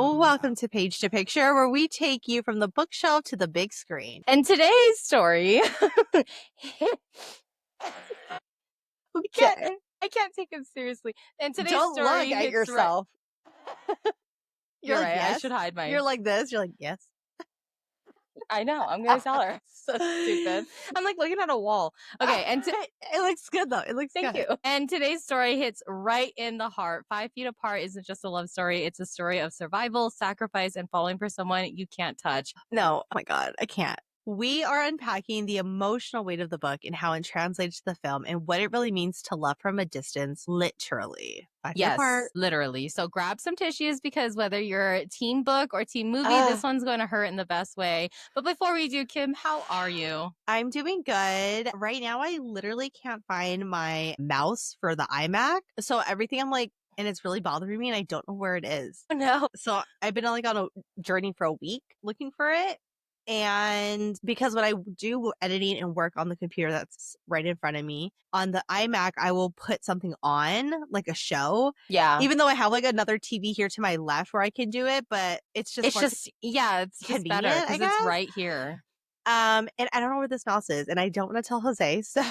Welcome to Page to Picture, where we take you from the bookshelf to the big screen. And today's story, I can't take it seriously. And today's Don't story look at hits yourself. You're like, right. yes. I should hide my. You're like this. You're like, yes. I know. I'm gonna tell her. So stupid. I'm like looking at a wall. Okay, and it looks good though. It looks thank good. you. And today's story hits right in the heart. 5 Feet Apart isn't just a love story. It's a story of survival, sacrifice, and falling for someone you can't touch. No, oh my God, I can't. We are unpacking the emotional weight of the book and how it translates to the film and what it really means to love from a distance, literally. 5 Feet Yes, Apart. literally. So grab some tissues because whether you're team book or team movie, this one's going to hurt in the best way. But before we do, Kim, how are you? I'm doing good. Right now, I literally can't find my mouse for the iMac. So everything I'm like, and it's really bothering me and I don't know where it is. Oh, no. So I've been like on a journey for a week looking for it. And because when I do editing and work on the computer that's right in front of me, on the iMac, I will put something on, like a show. Yeah. Even though I have like another TV here to my left where I can do it, but it's just it's just better because it's right here. And I don't know where this mouse is, and I don't want to tell Jose, so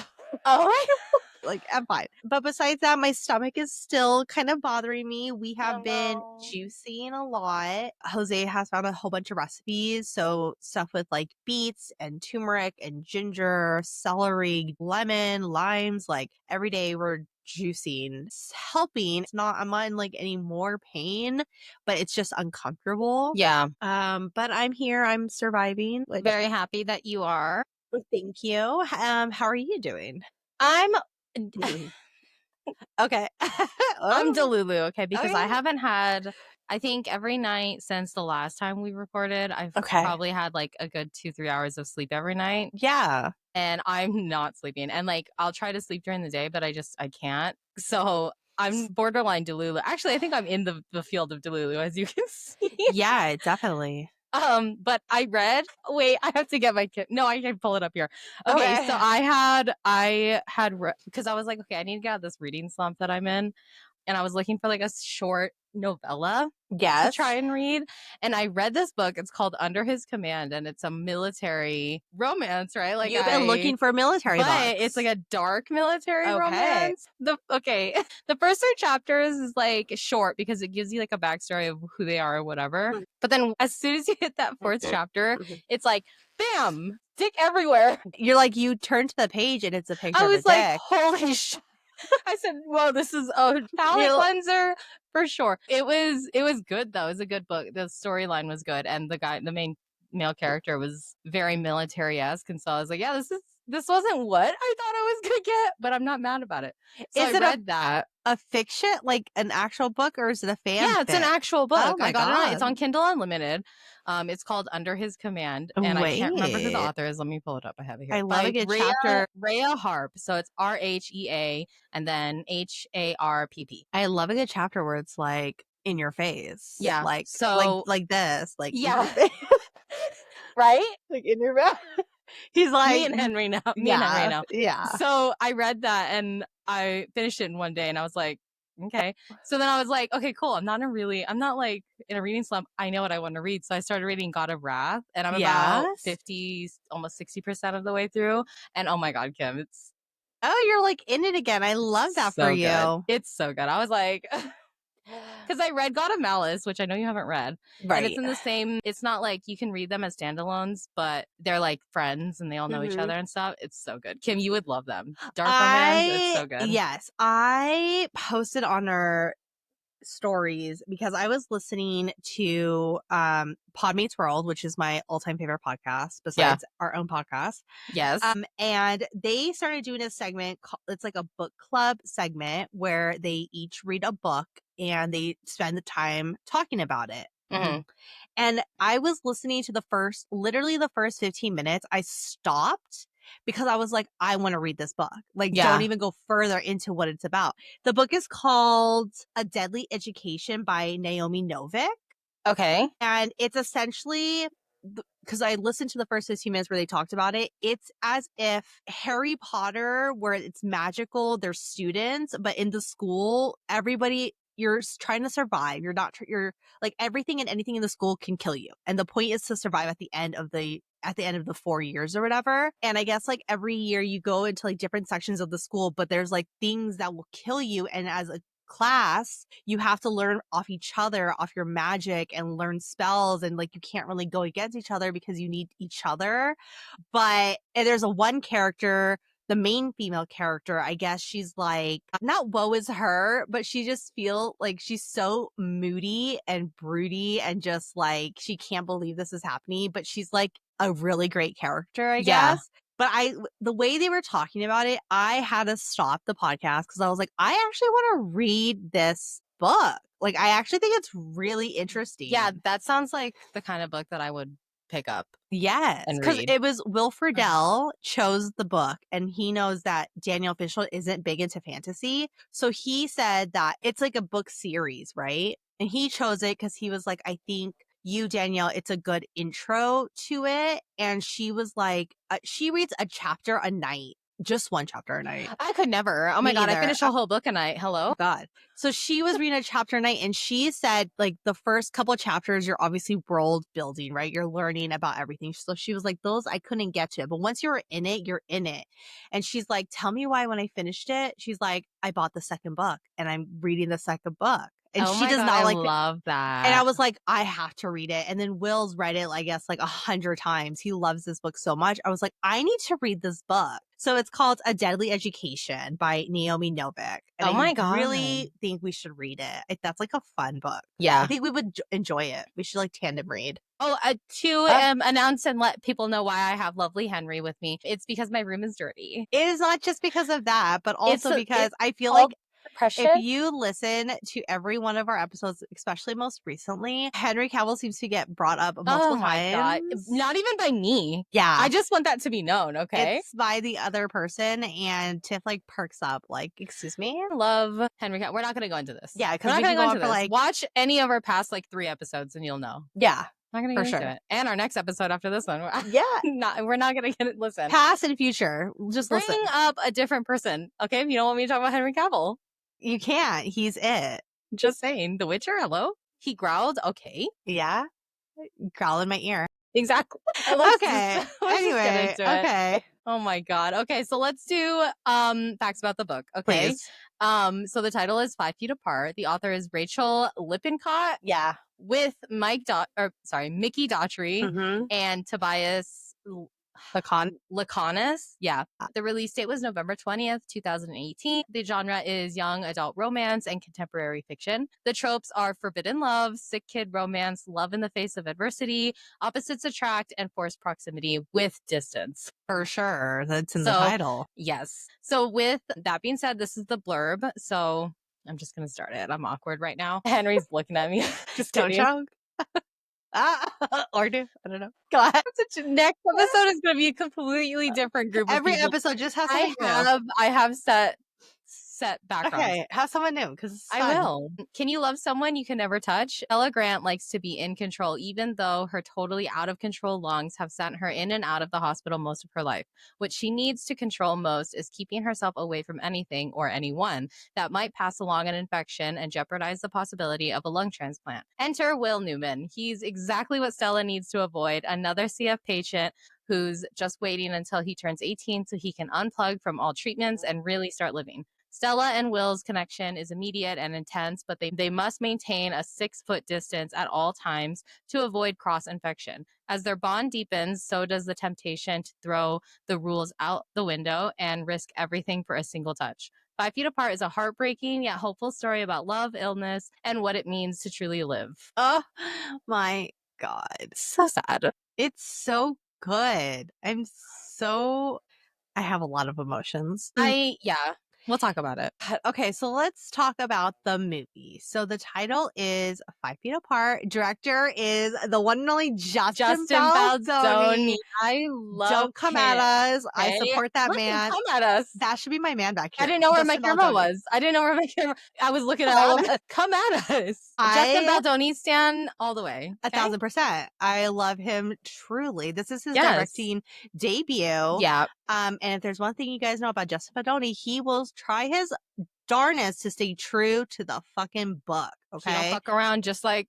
like I'm fine. But besides that, my stomach is still kind of bothering me. We have been juicing a lot. Jose has found a whole bunch of recipes, so stuff with like beets and turmeric and ginger, celery, lemon, limes. Like every day we're juicing. It's helping. I'm not in like any more pain, but it's just uncomfortable. Yeah. But I'm here. I'm surviving. Very happy that you are. Thank you. How are you doing? I'm okay. I'm Delulu, okay, because I Okay. haven't had, I think every night since the last time we recorded, I've probably had like a good 2-3 hours of sleep every night. Yeah. And I'm not sleeping. And like I'll try to sleep during the day, but I can't. So I'm borderline Delulu. Actually, I think I'm in the field of Delulu, as you can see. Yeah, definitely. But I read. Wait, I have to get my kid. No, I can pull it up here. Okay, so I had because I was like, okay, I need to get out of this reading slump that I'm in, and I was looking for like a short novella to try and read. And I read this book. It's called Under His Command, and it's a military romance, right? Like you've been looking for military books. It's like a dark military romance. The first 3 chapters is like short because it gives you like a backstory of who they are or whatever. But then as soon as you hit that 4th chapter, it's like bam, dick everywhere. You're like, you turn to the page and it's a picture of a dick. I was like, holy shit. I said, well, this is a palate cleanser for sure. It was good though. It was a good book. The storyline was good, and the main male character was very military-esque, and so I was like, yeah, this wasn't what I thought I was gonna get, but I'm not mad about it. So I read that. A fiction, like an actual book, or is it a fan? Yeah, it's an actual book. Oh my God. It's on Kindle Unlimited. It's called Under His Command, and I can't remember who the author is. Let me pull it up. I have it here. I love a good chapter. Rachael Harp. So it's RHEA and then HARPP. I love a good chapter where it's like in your face. Yeah, like so like this, like yeah, right, like in your mouth. He's like me and Henry now. Yeah. So I read that and I finished it in one day, and I was like, okay. So then I was like, okay, cool. I'm not like in a reading slump. I know what I want to read. So I started reading God of Wrath, and I'm about 50, almost 60% of the way through. And oh my God, Kim, you're like in it again. I love that for you. Good. It's so good. I was like, because I read God of Malice, which I know you haven't read. Right. And it's in the same, it's not like you can read them as standalones, but they're like friends and they all know each other and stuff. It's so good. Kim, you would love them. Dark romance, it's so good. Yes. I posted on our stories because I was listening to Pod Meets World, which is my all-time favorite podcast besides our own podcast. Yes. And they started doing a segment, it's like a book club segment where they each read a book and they spend the time talking about it. Mm-hmm. And I was listening to literally the first 15 minutes. I stopped because I was like, I want to read this book. Like, don't even go further into what it's about. The book is called A Deadly Education by Naomi Novik. Okay. And it's essentially, because I listened to the first 15 minutes where they talked about it, it's as if Harry Potter, where it's magical, they're students, but in the school, everybody you're trying to survive. You're not, you're like everything and anything in the school can kill you. And the point is to survive at the end of the 4 years or whatever. And I guess like every year you go into like different sections of the school, but there's like things that will kill you. And as a class, you have to learn off each other, off your magic, and learn spells. And like you can't really go against each other because you need each other. But there's a one character, the main female character, I guess she's like, not woe is her, but she just feel like she's so moody and broody and just like she can't believe this is happening. But she's like a really great character, I Yeah. guess. But the way they were talking about it, I had to stop the podcast because I was like, I actually want to read this book. Like, I actually think it's really interesting. Yeah, that sounds like the kind of book that I would pick up. Yes, and because read. it was Will Friedle chose the book, and he knows that Danielle Fishel isn't big into fantasy. So he said that it's like a book series, right? And he chose it because he was like, I think you, Danielle, it's a good intro to it. And she was like, she reads a chapter a night. Just one chapter a night. I could never. Oh Me my God, I either. finished a whole book a night. Hello? Oh God. So she was reading a chapter a night, and she said like the first couple of chapters, you're obviously world building, right? You're learning about everything. So she was like, those I couldn't get to. But once you're in it, you're in it. And she's like, tell me why when I finished it, she's like, I bought the second book and I'm reading the second book. And Oh she my does God, not I like love that. and I was like, I have to read it. And then Will's read it, I guess, like 100 times. He loves this book so much. I was like, I need to read this book. So it's called A Deadly Education by Naomi Novik. And Oh my I God. really think we should read it. That's like a fun book. Yeah. I think we would enjoy it. We should like tandem read. Oh, to announce and let people know why I have lovely Henry with me. It's because my room is dirty. It is not just because of that, but also because I feel called like depression. if you listen to every one of our episodes, especially most recently, Henry Cavill seems to get brought up multiple times. God. Not even by me. Yeah. I just want that to be known, okay? It's by the other person, and Tiff like perks up like, excuse me? I love Henry Cavill. We're not going to go into this. Yeah, We're because not we going can to go go into on for this. like, Watch any of our past like 3 episodes and you'll know. yeah, Not going to for get into sure. it. And our next episode after this one. Yeah. We're not going to get it. Listen. Past and future. Just Bring listen. up a different person, okay? If you don't want me to talk about Henry Cavill. You can't. He's it. Just saying. The Witcher, hello? He growled, okay. Yeah. Growl in my ear. Exactly. Okay. Anyway, okay. Oh my God. Okay, so let's do facts about the book. Okay. Please. So the title is 5 Feet Apart. The author is Rachael Lippincott. Yeah. With Mickey Daughtry and Tobias Laconis. Yeah. The release date was November 20th, 2018. The genre is young adult romance and contemporary fiction. The tropes are forbidden love, sick kid romance, love in the face of adversity, opposites attract, and forced proximity with distance. For sure. That's in the title. Yes. So with that being said, this is the blurb. So I'm just going to start it. I'm awkward right now. Henry's looking at me. Just don't choke. Or do. I don't know. Go ahead. Next episode is going to be a completely different group of Every people. episode just has something new. I have set backgrounds. Okay, have someone new because I will. Can you love someone you can never touch? Ella Grant likes to be in control, even though her totally out of control lungs have sent her in and out of the hospital most of her life. What she needs to control most is keeping herself away from anything or anyone that might pass along an infection and jeopardize the possibility of a lung transplant. Enter Will Newman. He's exactly what Stella needs to avoid, another CF patient who's just waiting until he turns 18 so he can unplug from all treatments and really start living. Stella and Will's connection is immediate and intense, but they must maintain a 6-foot distance at all times to avoid cross-infection. As their bond deepens, so does the temptation to throw the rules out the window and risk everything for a single touch. 5 Feet Apart is a heartbreaking yet hopeful story about love, illness, and what it means to truly live. Oh my God. So sad. It's so good. I have a lot of emotions. We'll talk about it. Okay, so let's talk about the movie. So the title is 5 Feet Apart. Director is the one and only Justin Baldoni. I love Don't come at us. Okay? I support that man. Come at us. That should be my man back here. I didn't know where my Justin camera Baldoni. was. I was looking at all of it. Come at us. Justin Baldoni stan all the way. 1,000%. I love him truly. This is his directing debut. Yeah. And if there's one thing you guys know about Justin Baldoni, he will try his darnest to stay true to the fucking book. Okay. He don't fuck around, just like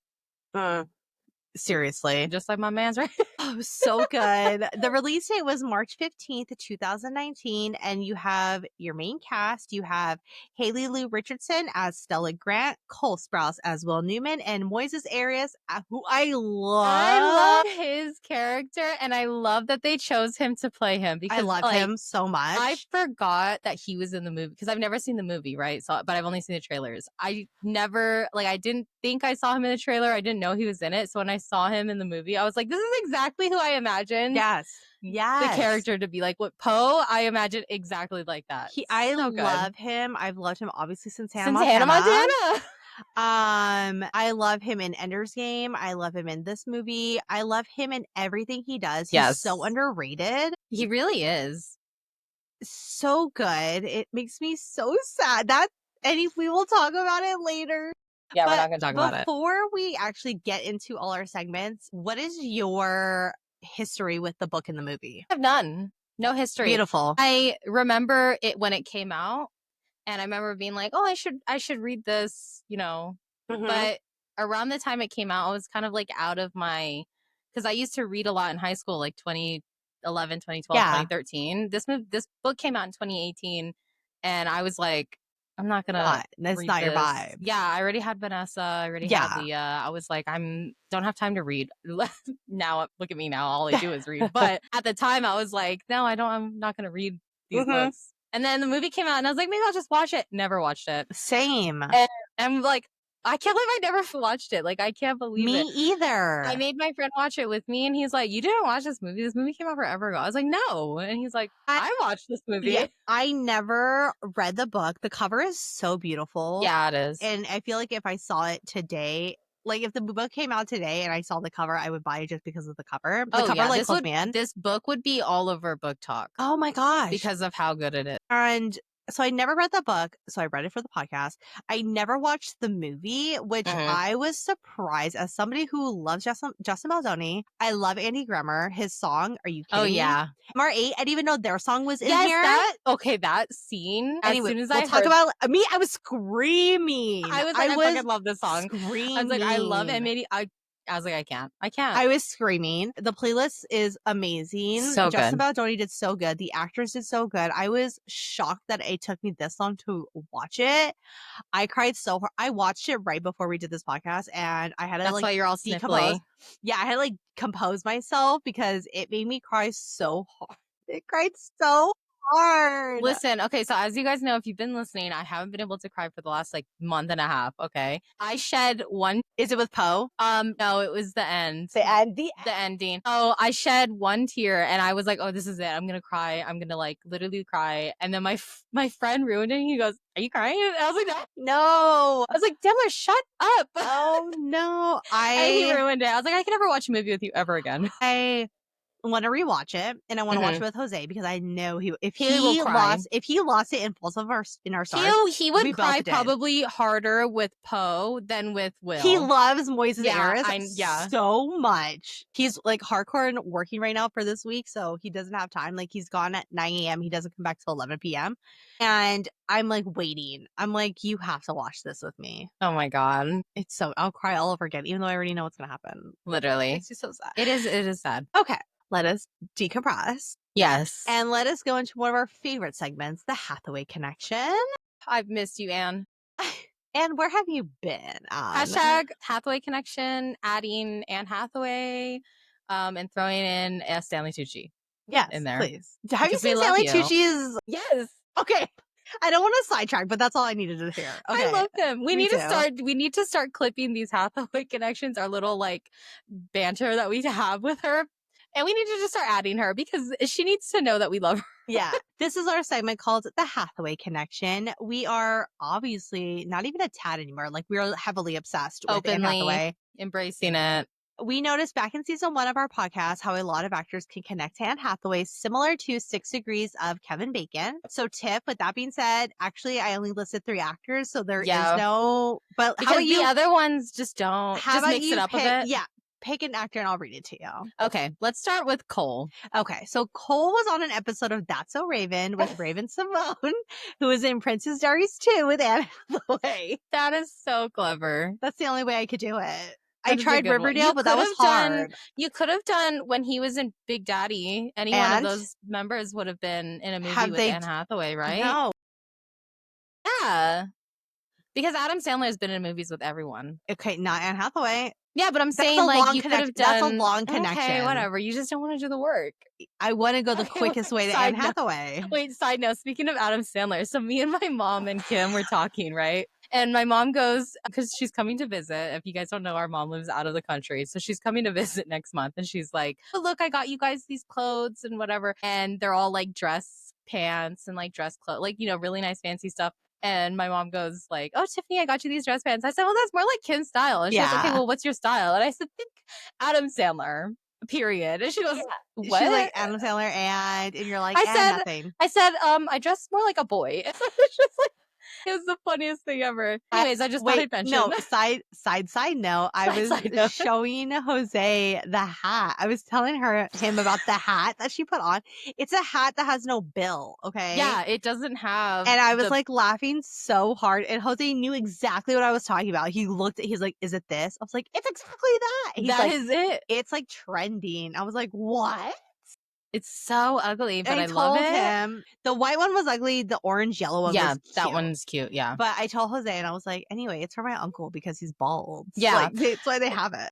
seriously. Just like my man's right. Oh, so good. The release date was March 15th, 2019. And you have your main cast. You have Haley Lou Richardson as Stella Grant, Cole Sprouse as Will Newman, and Moises Arias, who I love. I love his character, and I love that they chose him to play him because I love him so much. I forgot that he was in the movie because I've never seen the movie, right? So, but I've only seen the trailers. I never, I didn't think I saw him in the trailer. I didn't know he was in it. So when I saw him in the movie, I was like, this is exactly who I imagined. Yes. The character to be like. What Poe, I imagine exactly like that. I so love him. I've loved him obviously since Hannah Montana. I love him in Ender's Game. I love him in this movie. I love him in everything he does. He's so underrated. He really is. So good. It makes me so sad. We will talk about it later. Yeah, we're not going to talk about it. Before we actually get into all our segments, what is your history with the book and the movie? I have none. No history. Beautiful. I remember it when it came out, and I remember being like, oh, I should read this, But around the time it came out, I was kind of out of my, because I used to read a lot in high school, 2011, 2012, 2013. This book came out in 2018, and I was like, I'm not gonna. That's not your vibe. Yeah, I already had Vanessa. I already had Leah. I was like, don't have time to read. Now look at me now. All I do is read. But at the time, I was like, no, I don't. I'm not gonna read these books. And then the movie came out, and I was like, maybe I'll just watch it. Never watched it. Same. And I'm like, I can't believe I never watched it. I can't believe it. Me either. I made my friend watch it with me, and he's like, you didn't watch this movie? This movie came out forever ago. I was like, no. And he's like, I watched this movie. Yeah, I never read the book. The cover is so beautiful. Yeah, it is. And I feel like if I saw it today, if the book came out today and I saw the cover, I would buy it just because of the cover. The cover hooked me in. This book would be all over Book Talk. Oh my gosh. Because of how good it is. And so I never read the book, so I read it for the podcast. I never watched the movie, which I was surprised as somebody who loves Justin Baldoni. I love Andy Grammer. His song, are you kidding me? Yeah. MR8, I didn't even know their song was in here. That scene. Anyway, as soon as we'll talk about me. I was screaming. I fucking love this song. Screaming. I was like, I love it. I was like, I can't. I was screaming. The playlist is amazing. So Justin good. Baldoni did so good. The actors did so good. I was shocked that it took me this long to watch it. I cried so hard. I watched it right before we did this podcast, and I had to That's why you're all decompose. sniffly. Yeah, I had to compose myself because it made me cry so hard. It cried so hard. Listen, okay, so as you guys know, if you've been listening, I haven't been able to cry for the last month and a half. Okay, I shed one. Is it with Poe? No, it was the end. The ending. Oh, I shed one tear, and I was like, oh, this is it. I'm gonna cry. I'm gonna literally cry. And then my friend ruined it. And he goes, are you crying? And I was like, no. I was like, Dimmler, shut up. Oh no. And he ruined it. I was like, I can never watch a movie with you ever again. I want to rewatch it, and I want to watch it with Jose because I know if he lost it in Fault in Our Stars, he would cry probably harder with Poe than with Will. He loves Moises Arias so much. He's hardcore and working right now for this week, so he doesn't have time. He's gone at 9 a.m. He doesn't come back till 11 p.m. And I'm waiting. I'm like, you have to watch this with me. Oh my god, I'll cry all over again, even though I already know what's gonna happen. Literally, it's just so sad. It is sad. Okay. Let us decompress. Yes. And let us go into one of our favorite segments, the Hathaway Connection. I've missed you, Anne. And where have you been? Hashtag Hathaway Connection, adding Anne Hathaway, and throwing in Stanley Tucci. Yes, in there. Please. Have you seen Stanley Tucci's? Yes. Okay. I don't want to sidetrack, but that's all I needed to hear. Okay. I love him. We need to start clipping these Hathaway connections, our little banter that we have with her. And we need to just start adding her because she needs to know that we love her. Yeah. This is our segment called The Hathaway Connection. We are obviously not even a tad anymore. We are heavily obsessed with Anne Hathaway. Embracing it. We noticed back in season 1 of our podcast how a lot of actors can connect to Anne Hathaway, similar to 6 Degrees of Kevin Bacon. So, Tiff, with that being said, actually, I only listed 3 actors, so there is no. But because the other ones just don't. Just mix it up a bit. Yeah. pick an actor and I'll read it to you. Okay, let's start with Cole. Okay, so Cole was on an episode of That's So Raven with Raven Simone, who was in Princess Diaries 2 with Anne Hathaway. That is so clever. That's the only way I could do it. That I is a tried good one. Riverdale, You but that could was have done- hard. You could have done when he was in Big Daddy. Any one of And? those members would have been in a movie Have with they Anne Hathaway, right? No. Yeah. Because Adam Sandler has been in movies with everyone. Okay, not Anne Hathaway. Yeah, but I'm That's saying a like long you could have connection. That's a done. long Okay, connection. whatever. You just don't want to do the work. I want to go the quickest way to Side Anne note. Hathaway. Wait, side note. Speaking of Adam Sandler, so me and my mom and Kim were talking, right? And my mom goes, because she's coming to visit. If you guys don't know, our mom lives out of the country. So she's coming to visit next month. And she's like, oh, look, I got you guys these clothes and whatever. And they're all like dress pants and like dress clothes, like, you know, really nice fancy stuff. And my mom goes like, oh, Tiffany, I got you these dress pants. I said, well, that's more like Kim's style. And she goes, okay, well, what's your style? And I said, think Adam Sandler, period. And she goes, what? She's like, Adam Sandler, and you're like, I said, nothing. I said, I dress more like a boy. It's just like, it was the funniest thing ever. Anyways, I just thought I'd mention. No, side note. I was Side note. showing Jose the hat. I was telling him about the hat that she put on. It's a hat that has no bill, okay? Yeah, it doesn't have. And I was like laughing so hard, and Jose knew exactly what I was talking about. He's like, is it this? I was like, it's exactly that. He's that like, is it. It's like trending. I was like, what? It's so ugly, but And I love it. Him, the white one was ugly. The orange yellow one was cute. That one's cute. Yeah. But I told Jose, and I was like, anyway, it's for my uncle because he's bald. Yeah. Like, that's why they have it.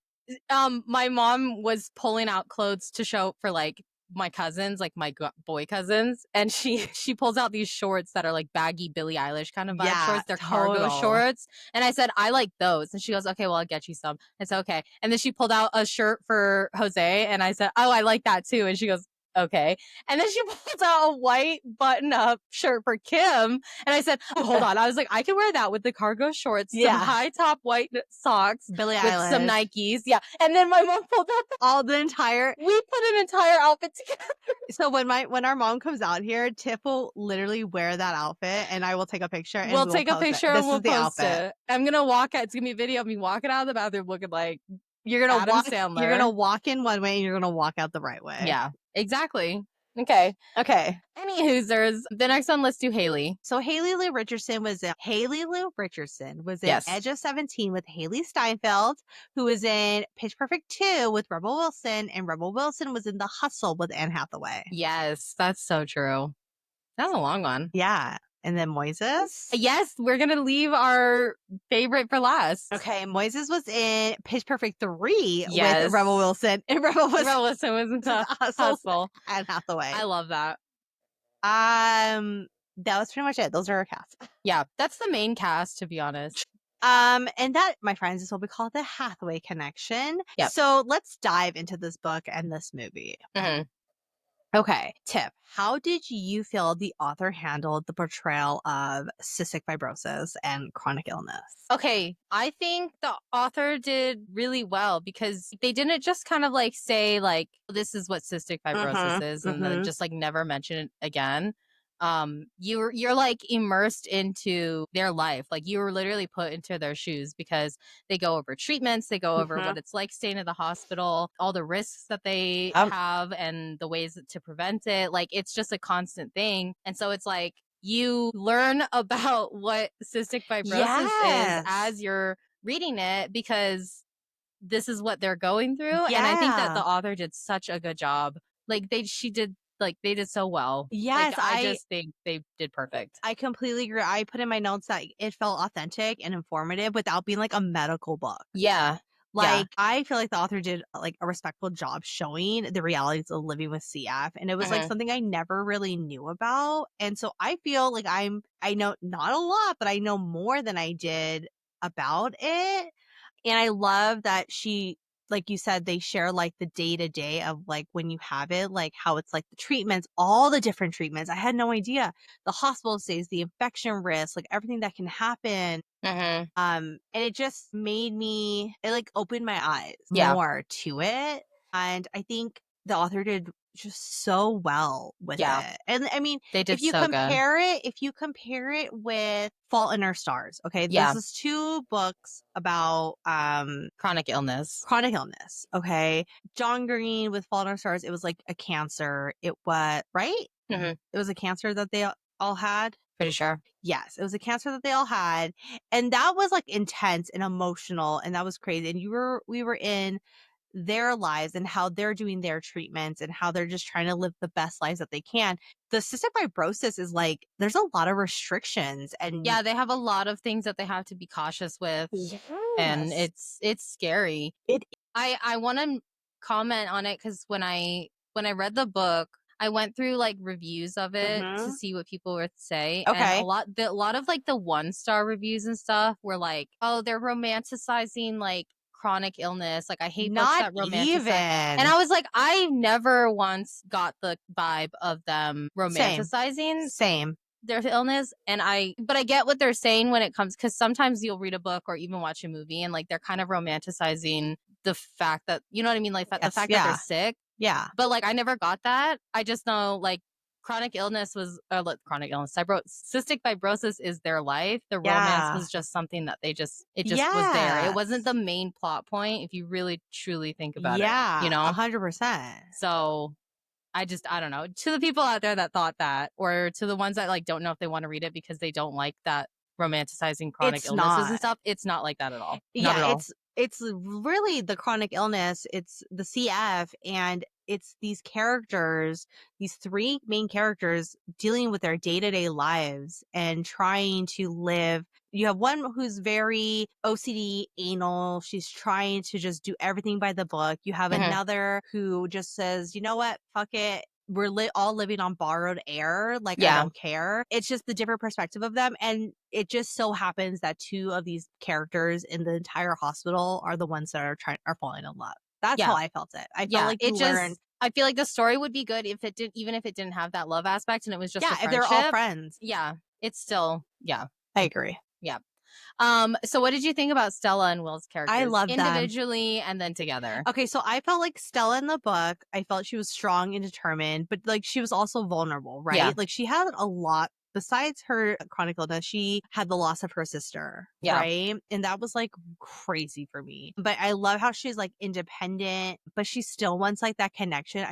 My mom was pulling out clothes to show for like my cousins, like my boy cousins, and she pulls out these shorts that are like baggy Billie Eilish kind of vibe shorts. They're cargo shorts, and I said I like those, and she goes, okay, well, I'll get you some. I said okay, and then she pulled out a shirt for Jose, and I said, oh, I like that too, and she goes, okay. And then she pulls out a white button-up shirt for Kim. And I said, oh, hold on. I was like, I can wear that with the cargo shorts, some high top white socks, Billie with Eilish, some Nikes. Yeah. And then my mom pulled out we put an entire outfit together. So when our mom comes out here, Tiff will literally wear that outfit, and I will take a picture. And we'll take a picture and we'll post it. I'm gonna walk out. It's gonna be a video of me walking out of the bathroom looking like you're gonna Adam Sandler. You're gonna walk in one way and you're gonna walk out the right way. Yeah, exactly. Okay. Any hoosers. The next one, let's do Haley. So Haley Lou Richardson was in Edge of 17 with Haley Steinfeld, who was in Pitch Perfect 2 with Rebel Wilson, and Rebel Wilson was in The Hustle with Anne Hathaway. Yes, that's so true. That's a long one. Yeah. And then Moises? Yes, we're going to leave our favorite for last. Okay, Moises was in Pitch Perfect 3 with Rebel Wilson. And Rebel Wilson was in The Hustle. Anne Hathaway. I love that. That was pretty much it. Those are our cast. Yeah, that's the main cast, to be honest. And that, my friends, is what we call the Hathaway connection. Yep. So let's dive into this book and this movie. Mm-hmm. Okay, Tiff, how did you feel the author handled the portrayal of cystic fibrosis and chronic illness? Okay, I think the author did really well because they didn't just kind of like say like, this is what cystic fibrosis is and then just like never mention it again. You're like immersed into their life. Like you were literally put into their shoes because they go over treatments, they go over what it's like staying in the hospital, all the risks that they have and the ways to prevent it. Like it's just a constant thing. And so it's like you learn about what cystic fibrosis is as you're reading it because this is what they're going through. And I think that the author did such a good job. Like they did so well. Yes, like, I just think they did perfect. I completely agree. I put in my notes that it felt authentic and informative without being like a medical book. Yeah. Like, I feel like the author did like a respectful job showing the realities of living with CF. And it was like something I never really knew about. And so I feel like I know not a lot, but I know more than I did about it. And I love that she, like you said, they share like the day to day of like when you have it, like how it's like the treatments, all the different treatments. I had no idea. The hospital stays, the infection risk, like everything that can happen. And it just made me, it like opened my eyes more to it. And I think the author did just so well with it. And I mean, They did if you so good. compare it with Fault in Our Stars, okay, Yeah. this is 2 books about Chronic illness. okay. John Green with Fault in Our Stars, it was like a cancer. It was right. Mhm. It was a cancer that they all had. Pretty sure. Yes, it was a cancer that they all had, and that was like intense and emotional, and that was crazy. And we were in their lives and how they're doing their treatments and how they're just trying to live the best lives that they can. The cystic fibrosis is like there's a lot of restrictions and Yeah, they have a lot of things that they have to be cautious with, and it's scary. It I want to comment on it because when I read the book, I went through like reviews of it to see what people would say, and Okay. a lot of like the 1-star reviews and stuff were like, oh, they're romanticizing like chronic illness. Like I hate books Not that romanticize. even. And I was like, I never once got the vibe of them romanticizing Same. their illness. But I get what they're saying when it comes, because sometimes you'll read a book or even watch a movie and like they're kind of romanticizing the fact that, you know what I mean, like the Yes, fact that they're sick. Yeah. But like I never got that. I just know like chronic illness was cystic fibrosis is their life. The romance Yeah. was just something that they just was there. It wasn't the Yes. main plot point if you really truly think about it, Yeah. you know. 100%. So I don't know, to the people out there that thought that, or to the ones that like don't know if they want to read it because they don't like that romanticizing chronic It's illnesses and not. stuff. It's not like that at all. Not Yeah, at all. it's really the chronic illness, it's the CF, and it's these characters, these 3 main characters dealing with their day-to-day lives and trying to live. You have one who's very OCD, anal, she's trying to just do everything by the book. You have Mhm. another who just says, "You know what? Fuck it. We're all living on borrowed air. Like, I Yeah. don't care." It's just the different perspective of them. And it just so happens that 2 of these characters in the entire hospital are the ones that are falling in love. That's how Yeah. I felt it. I felt Yeah. like It you learned. just, I feel like the story would be good if it did, even if it didn't have that love aspect and it was just a Yeah, if they're all friendship. friends. Yeah. It's still, yeah. I agree. Yeah. So what did you think about Stella and Will's characters? I love them. Individually and then together. Okay, so I felt like Stella in the book, I felt she was strong and determined, but like she was also vulnerable, right? Yeah. Like she had a lot. Besides her chronic illness, she had the loss of her sister, Yeah. right? And that was like crazy for me. But I love how she's like independent, but she still wants like that connection.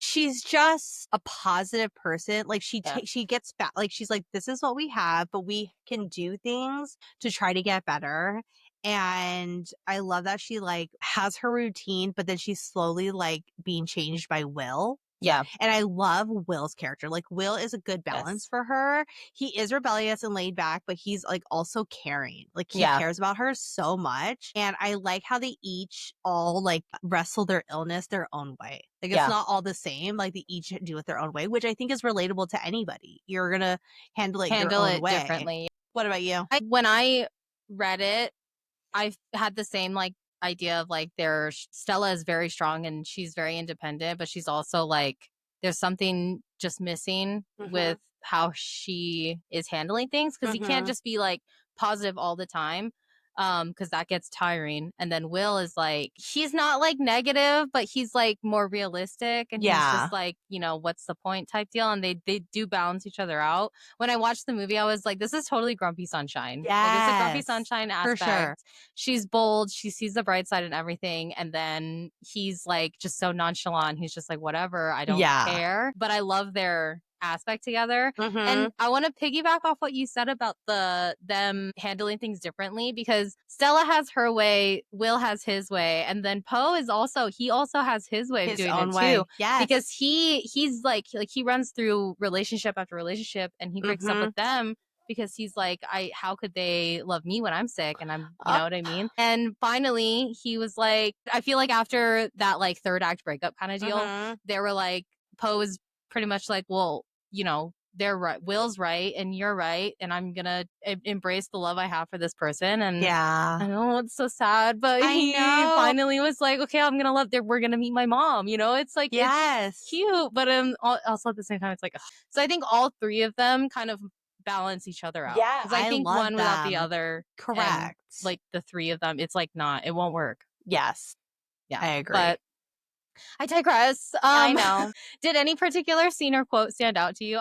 She's just a positive person. Like she gets back, like she's like, this is what we have, but we can do things to try to get better. And I love that she like has her routine, but then she's slowly like being changed by Will. Yeah. And I love Will's character. Like Will is a good balance for her. He is rebellious and laid back, but he's like also caring. Like he cares about her so much. And I like how they each all like wrestle their illness their own way. Like it's not all the same. Like they each do it their own way, which I think is relatable to anybody. You're gonna handle it your own way. Differently. What about you? When I read it, I had the same like idea of like Stella is very strong and she's very independent, but she's also like there's something just missing with how she is handling things, because you can't just be like positive all the time, because that gets tiring. And then Will is like, he's not like negative, but he's like more realistic, and he's just like, you know, what's the point type deal. And they do balance each other out. When I watched the movie, I was like, this is totally Grumpy Sunshine. Like it's a Grumpy Sunshine aspect. For sure. She's bold, she sees the bright side and everything, and then he's like just so nonchalant. He's just like, whatever, I don't care. But I love their aspect together. And I want to piggyback off what you said about them handling things differently, because Stella has her way, Will has his way, and then Poe is also has his way of doing it too. Yes. Because he's like he runs through relationship after relationship, and he breaks up with them because he's like, how could they love me when I'm sick? And I'm, you know what I mean? And finally he was like, I feel like after that like 3rd act breakup kind of deal, they were like, Poe is pretty much like, well, you know, they're right, Will's right and you're right, and I'm gonna embrace the love I have for this person. And I know it's so sad, but he finally was like, okay, I'm gonna we're gonna meet my mom, you know. It's like, it's cute, but also at the same time it's like, ugh. So I think all 3 of them kind of balance each other out, because I think one without the other, correct, like the 3 of them, it's like it won't work. Yes. Yeah, I agree. But I digress. I know. Did any particular scene or quote stand out to you?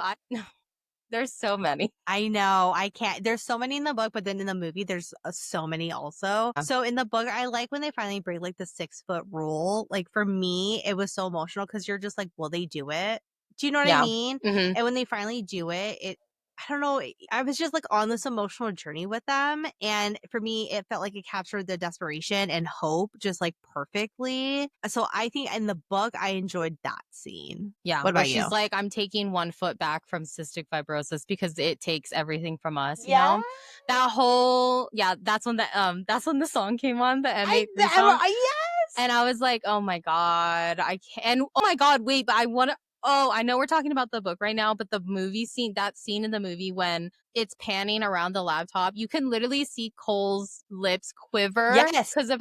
There's so many. I know. I can't. There's so many in the book, but then in the movie, there's so many also. So in the book, I like when they finally break like the 6-foot rule. Like for me, it was so emotional because you're just like, will they do it? Do you know what I Yeah. mean? Mhm. And when they finally do it, I don't know. I was just like on this emotional journey with them. And for me, it felt like it captured the desperation and hope just like perfectly. So I think in the book, I enjoyed that scene. Yeah, What where about you? she's like, I'm taking 1 foot back from cystic fibrosis because it takes everything from us, you Yeah. know? That whole that's when the song came on, the M83 song. Yes. And I was like, oh my God, I can't. And oh my God, wait, but I know we're talking about the book right now, but the movie scene, that scene in the movie when it's panning around the laptop, you can literally see Cole's lips quiver. Yes. Because of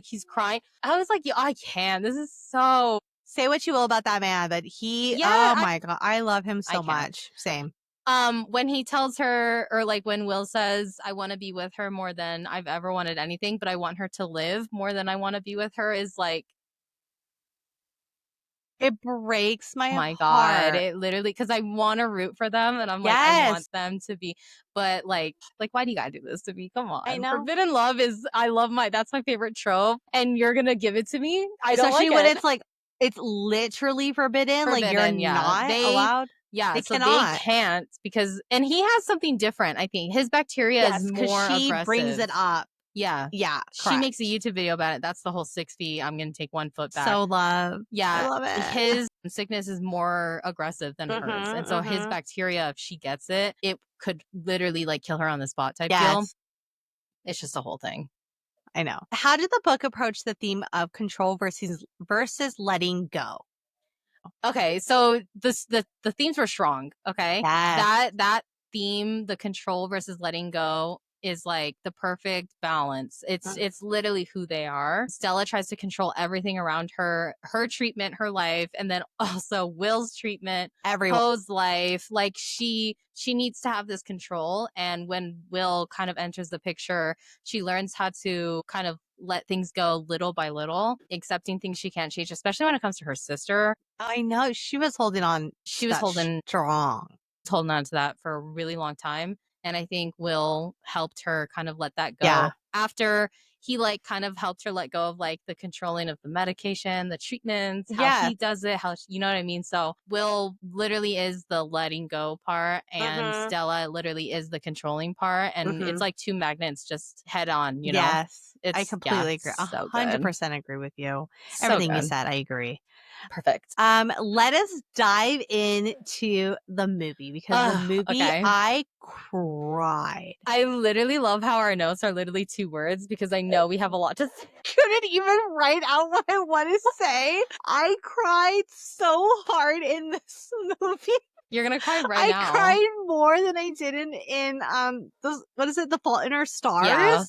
he's crying. I was like, yeah, I can't. This is so. Say what you will about that man, but Yeah, my God, I love him so can't. much. Same. When he tells her, or like when Will says, I want to be with her more than I've ever wanted anything, but I want her to live more than I want to be with her, is like, It breaks my my heart. God, it literally, because I want to root for them and I'm like, I want them to be, but like, why do you gotta do this to me? Come on. I know. Forbidden love that's my favorite trope, and you're gonna give it to me? I don't Especially like when it. it's like, it's literally forbidden. Like you're Forbidden, yeah. not allowed. Yeah, They so they cannot. can't because, and he has something different, I think. His bacteria is Yes, because more she aggressive. brings it up. Yeah. Yeah, She makes a correct. YouTube video about it. That's the whole 6 feet. I'm going to take 1 foot back. So love. I Yeah. love it. His sickness is more aggressive than hers. And so his bacteria, if she gets it, it could literally like kill her on the spot type deal. Yes. It's just a whole thing. I know. How did the book approach the theme of control versus letting go? Okay, so the themes were strong. Okay, Yes. that theme, the control versus letting go, is like the perfect balance. It's literally who they are. Stella tries to control everything around her, her treatment, her life, and then also Will's treatment, Poe's life. Like she needs to have this control. And when Will kind of enters the picture, she learns how to kind of let things go little by little, accepting things she can't change, especially when it comes to her sister. I know. She was holding on. She was holding strong. Holding on to that for a really long time. And I think Will helped her kind of let that go. Yeah. After he like kind of helped her let go of like the controlling of the medication, the treatments, how he does it, you know what I mean? So Will literally is the letting go part and Stella literally is the controlling part. And it's like two magnets just head on, you know? Yes. I completely agree. So 100% agree with you. So Everything you good. said, I agree. Perfect. Let us dive into the movie because the movie I cried. I literally love how our notes are literally 2 words because I know we have a lot to say. Couldn't even write out what I want to say. I cried so hard in this movie. You're gonna cry right now. I cried more than I did in what is it, The Fault in Our Stars? Yeah.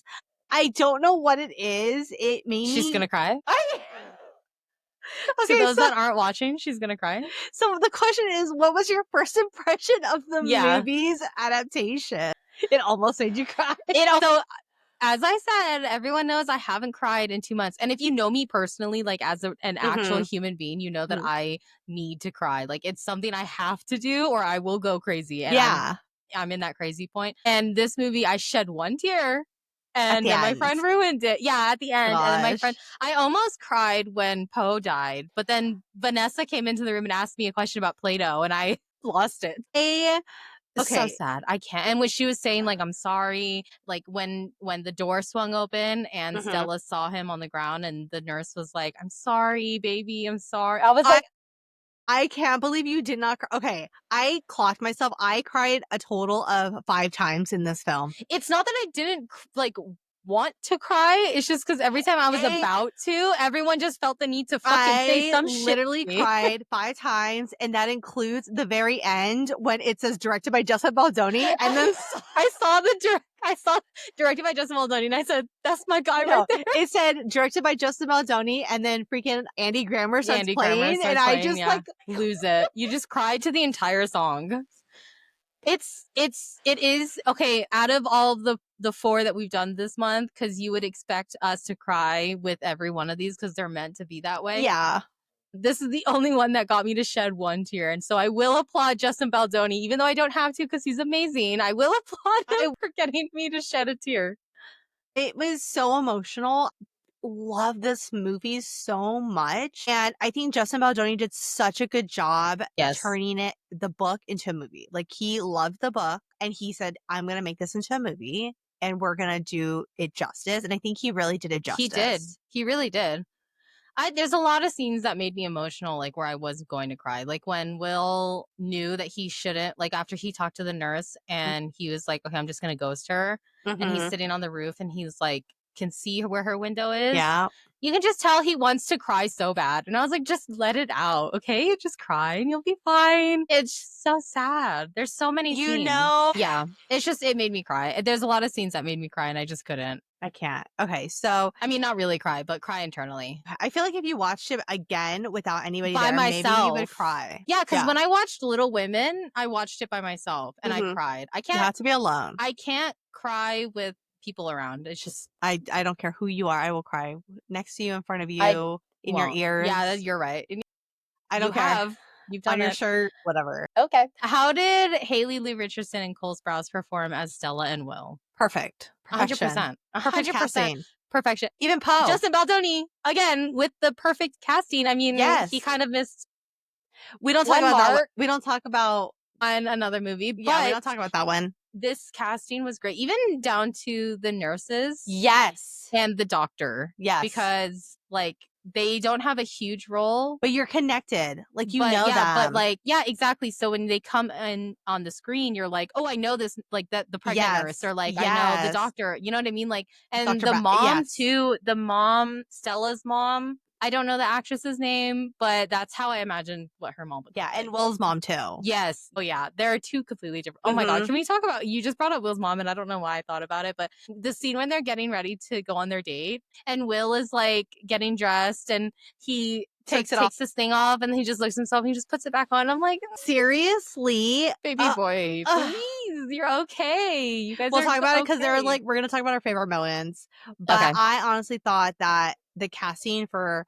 I don't know what it is. It made She's gonna cry. Okay, to those that aren't watching, she's gonna cry. So the question is, what was your first impression of the movie's adaptation? It almost made you cry. As I said, everyone knows I haven't cried in 2 months. And if you know me personally, like as an actual human being, you know that I need to cry. Like it's something I have to do or I will go crazy. And I'm in that crazy point. And this movie, I shed 1 tear. And then my friend ruined it. Yeah, at the end. And then I almost cried when Poe died. But then Vanessa came into the room and asked me a question about Play-Doh and I lost it. It's so sad. I can't. And when she was saying like, I'm sorry, like when the door swung open and Stella saw him on the ground and the nurse was like, I'm sorry, baby. I'm sorry. I was like, I can't believe you did not cry. Okay, I clocked myself. I cried a total of 5 times in this film. It's not that I didn't like want to cry. It's just because every time I was about to, everyone just felt the need to fucking say some shit. I literally cried 5 times, and that includes the very end when it says directed by Justin Baldoni. And then I saw directed by Justin Baldoni, and I said, "That's my guy right there." It said directed by Justin Baldoni, and then freaking Andy Grammer starts playing, and I just like lose it. You just cried to the entire song. It is okay. Out of all the 4 that we've done this month, because you would expect us to cry with every one of these because they're meant to be that way. Yeah. This is the only one that got me to shed one tear. And so I will applaud Justin Baldoni, even though I don't have to because he's amazing. I will applaud him for getting me to shed a tear. It was so emotional. Love this movie so much. And I think Justin Baldoni did such a good job turning the book into a movie. Like, he loved the book and he said, I'm going to make this into a movie and we're going to do it justice. And I think he really did it justice. He did. He really did. There's a lot of scenes that made me emotional, like where I was going to cry. Like when Will knew that he shouldn't, like after he talked to the nurse and he was like, okay, I'm just going to ghost her. And he's sitting on the roof and he's like, can see where her window is. Yeah. You can just tell he wants to cry so bad. And I was like, just let it out, okay? Just cry and you'll be fine. It's so sad. There's so many scenes. You know? Yeah. It's just, it made me cry. There's a lot of scenes that made me cry and I just couldn't. I can't. Okay, so I mean, not really cry, but cry internally. I feel like if you watched it again without anybody by there, myself, maybe you would cry. Yeah, because when I watched Little Women, I watched it by myself and I cried. I can't. You have to be alone. I can't cry with people around. It's just I don't care who you are. I will cry next to you, in front of you, in your ears. Yeah, you're right. I don't care. You've done on it. Your shirt, whatever. Okay. How did Haley Lee Richardson and Cole Sprouse perform as Stella and Will? Perfect. 100%. 100%. Perfection. Even Poe. Justin Baldoni, again, with the perfect casting. I mean, he kind of missed. We don't talk about that. We don't talk about on another movie. Yeah, but we don't talk about that one. This casting was great, even down to the nurses. Yes. And the doctor. Yes. Because, like, they don't have a huge role. But you're connected. Like, you but, know yeah, them. But, like, yeah, exactly. So when they come in on the screen, you're like, oh, I know this, like, the pregnant nurse. Or, like, I know the doctor. You know what I mean? Like, and Dr. the mom, too. The mom, Stella's mom. I don't know the actress's name, but that's how I imagine what her mom would Yeah, and Will's mom, too. Yes. Oh, yeah. There are 2 completely different. Oh, my God. Can we talk about, you just brought up Will's mom, and I don't know why I thought about it, but the scene when they're getting ready to go on their date, and Will is, like, getting dressed, and he takes this thing off, and he just looks at himself, and he just puts it back on. I'm like, seriously? Baby boy, please, you're okay. You guys we'll talk about it because they're like, we're going to talk about our favorite moments. But I honestly thought that the casting for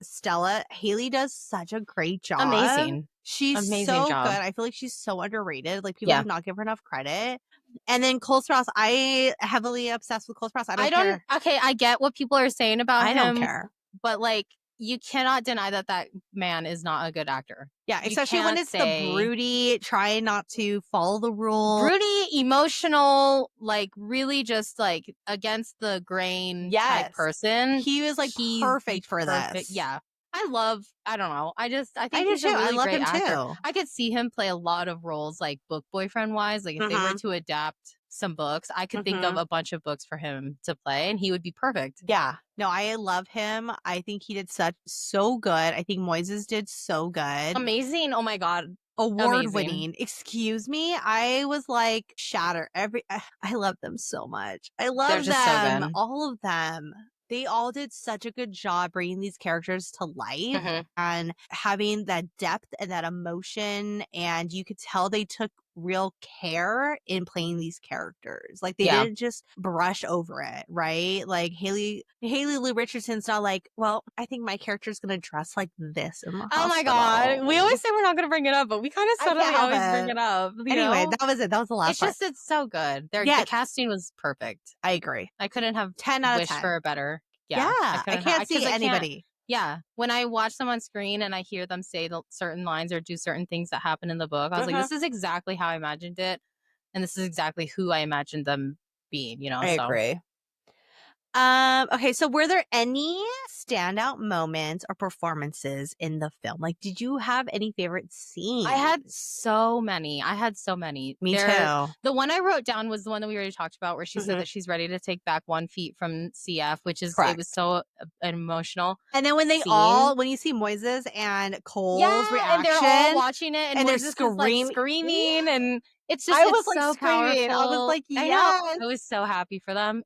Stella, Haley does such a great job. Amazing. She's so good. I feel like she's so underrated. Like, people do not give her enough credit. And then Cole Sprouse, I heavily obsessed with Cole Sprouse. I don't care. Okay, I get what people are saying about him. I don't care. But, like, you cannot deny that man is not a good actor. Yeah, especially when it's the broody, trying not to follow the rules. Broody, emotional, like, really just, like, against the grain type person. He was, like, perfect for this. Yeah. I don't know. I think he's a really great actor. Too. I could see him play a lot of roles, like, book boyfriend wise. Like, if they were to adapt some books, I could think of a bunch of books for him to play, and he would be perfect. Yeah. No, I love him. I think he did so good. I think Moises did so good. Amazing. Oh my God. Award winning. Excuse me. I was like shattered. I love them so much. I love them. So all of them. They all did such a good job bringing these characters to life and having that depth and that emotion. And you could tell they took real care in playing these characters. Like, they didn't just brush over it, right? Like, Haley Lee Richardson's not like, well, I think my character's gonna dress like this in the hospital. Oh my God. We always say we're not gonna bring it up, but we kind of suddenly always bring it up. Anyway, that was it. That was the last part. It's so good. The casting was perfect. I agree. I couldn't have 10 out of 10. wished for a better. Yeah, I can't see anybody. Yeah. When I watch them on screen and I hear them say certain lines or do certain things that happen in the book, I was like, this is exactly how I imagined it. And this is exactly who I imagined them being, you know? I agree. Okay, so were there any standout moments or performances in the film? Like, did you have any favorite scenes? I had so many. Me too. The one I wrote down was the one that we already talked about, where she said that she's ready to take back 1 feet from CF, which is, it was so emotional. And then when when you see Moises and Cole's reaction, and they're all watching it, and they're screaming, and it's just, I was like so screaming. Powerful. I was like, I was so happy for them.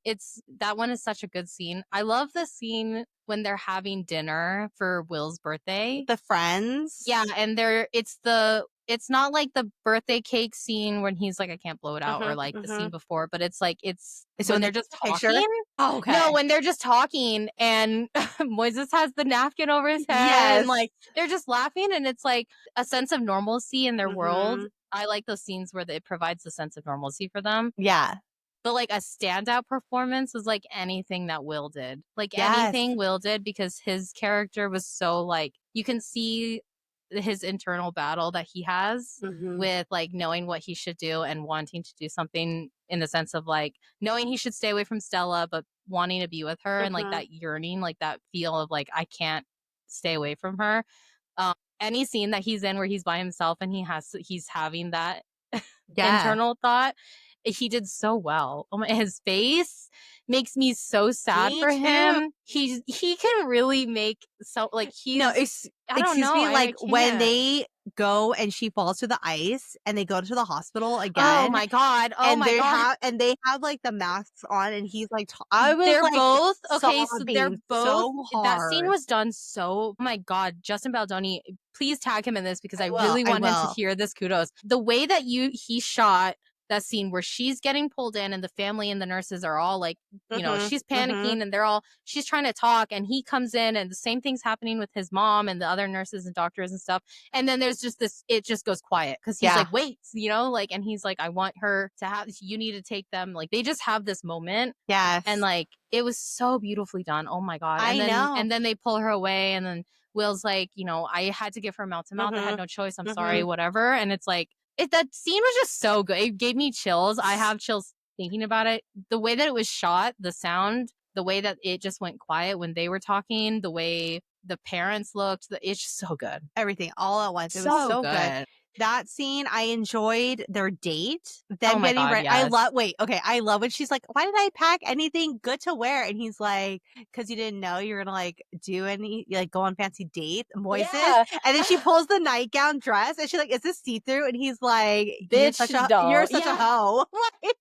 That one is such a good scene. I love the scene when they're having dinner for Will's birthday. The friends. Yeah, and it's the it's not like the birthday cake scene when he's like, I can't blow it out, or like the scene before, but it's like, it's when they're just talking. Oh, okay. No, when they're just talking and Moises has the napkin over his head and Yes. like they're just laughing, and it's like a sense of normalcy in their world. Mhm. I like those scenes where it provides a sense of normalcy for them. Yeah. But like a standout performance was like anything that Will did. Like Yes. anything Will did, because his character was so like, you can see his internal battle that he has Mhm. with like knowing what he should do and wanting to do something, in the sense of like knowing he should stay away from Stella but wanting to be with her, and like Mhm. that yearning, like that feel of like, I can't stay away from her. Any scene that he's in where he's by himself and he's having that Yeah. internal thought, he did so well. Oh my, his face makes me so sad Me for too. him. He can really make so like No, he's I don't excuse know. me, I like, when can't. they go and she falls to the ice and they go to the hospital Oh again my god. Oh and my god. they have, like, the masks on and he's, like, I was, They're like, both okay, so they're sobbing both so that scene hard. was done so oh my god, Justin Baldoni, please tag him in this because I will, really I want him to will. hear this kudos. The way that he shot that scene where she's getting pulled in and the family and the nurses are all like, Mhm. she's Mhm. panicking and she's trying to talk, and he comes in and the same thing's happening with his mom and the other nurses and doctors and stuff. And then there's just this, it just goes quiet because he's Yeah. like, wait, like, and he's like, I want her to have, you need to take them. Like, they just have this moment. Yes. And like, it was so beautifully done. Oh my god. I know. And then they pull her away, and then Will's like, I had to give her mouth to mouth. I had Mhm. no choice. I'm sorry, Mhm. whatever. And it's like, that scene was just so good. It gave me chills. I have chills thinking about it. The way that it was shot, the sound, the way that it just went quiet when they were talking, the way the parents looked, it's just so good. Everything all at once. It was So so good. good. That scene, I enjoyed their date. Oh Them my getting god, ready. I yes. love I love when she's like, "Why did I pack anything good to wear?" And he's like, "'Cause you didn't know you were gonna like do any like go on fancy dates, Moises." Yeah. And then she pulls the nightgown dress and she's like, "Is this see-through?" And he's like, Bitch, you're don't. such a Yeah. hoe." Like,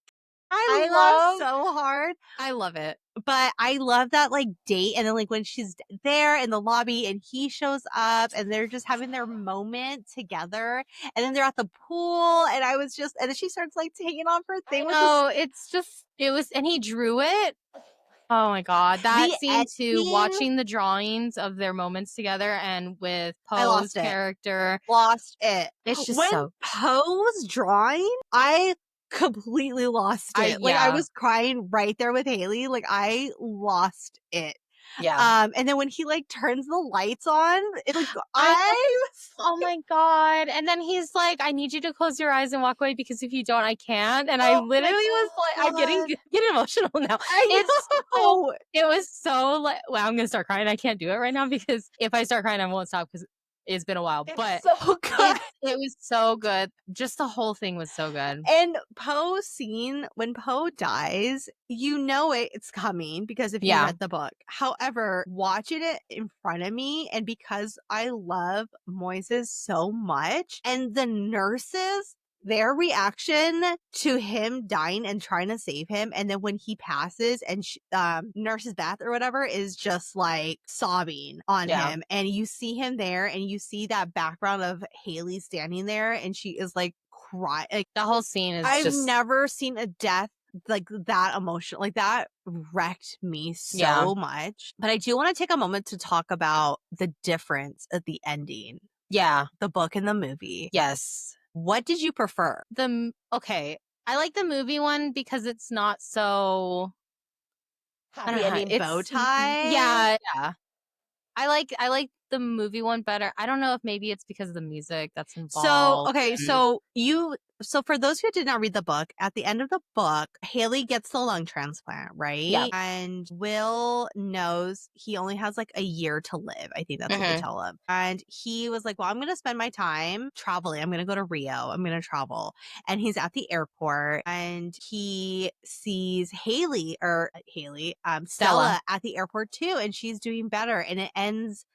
I I love love so hard. I love it. But I love that, like, date, and then, like, when she's there in the lobby and he shows up and they're just having their moment together, and then they're at the pool, and I was just and then she starts, like, taking off her thing with the Oh, it was, and he drew it. Oh my god, that scene too, ending. watching the drawings of their moments together and with I Poe's lost it. character. Lost it. It's just When so Poe was drawing, I completely lost it. Like, I yeah. was crying right there with Haley, like, I lost it. Yeah. And then when he, like, turns the lights on, it, like, I I Oh my god. And then he's like, I need you to close your eyes and walk away because if you don't, I can't. And I oh literally my was like, I'm God. getting emotional now. I It's so know. it was so like, wow, I'm gonna start crying. I can't do it right now because if I start crying, I won't stop because it's been a while. But So good. it was so good. Just the whole thing was so good. And Poe's scene, when Poe dies, you know it's coming because if you Yeah. read the book. However, watching it in front of me, and because I love Moises so much, and the nurses, their reaction to him dying and trying to save him, and then when he passes and nurse's Beth or whatever is just like sobbing on Yeah. him, and you see him there and you see that background of Haley standing there and she is like cry like The whole scene is I've just never seen a death like that emotional. Like that wrecked me Yeah. so much. But I do want to take a moment to talk about the difference at the ending, Yeah. the book and the movie. Yes. What did you prefer? Okay. I like the movie one because it's not so I don't The know. ending bow It's tie? yeah, yeah. I like the movie one better. I don't know if maybe it's because of the music that's So, involved. okay, so for those who did not read the book, at the end of the book, Haley gets the lung transplant, right? Yeah. And Will knows he only has like a year to live. I think that's what they tell him. And he was like, well, I'm going to spend my time traveling. I'm going to go to Rio. I'm going to travel. And he's at the airport and he sees Stella at the airport too. And she's doing better. And it ends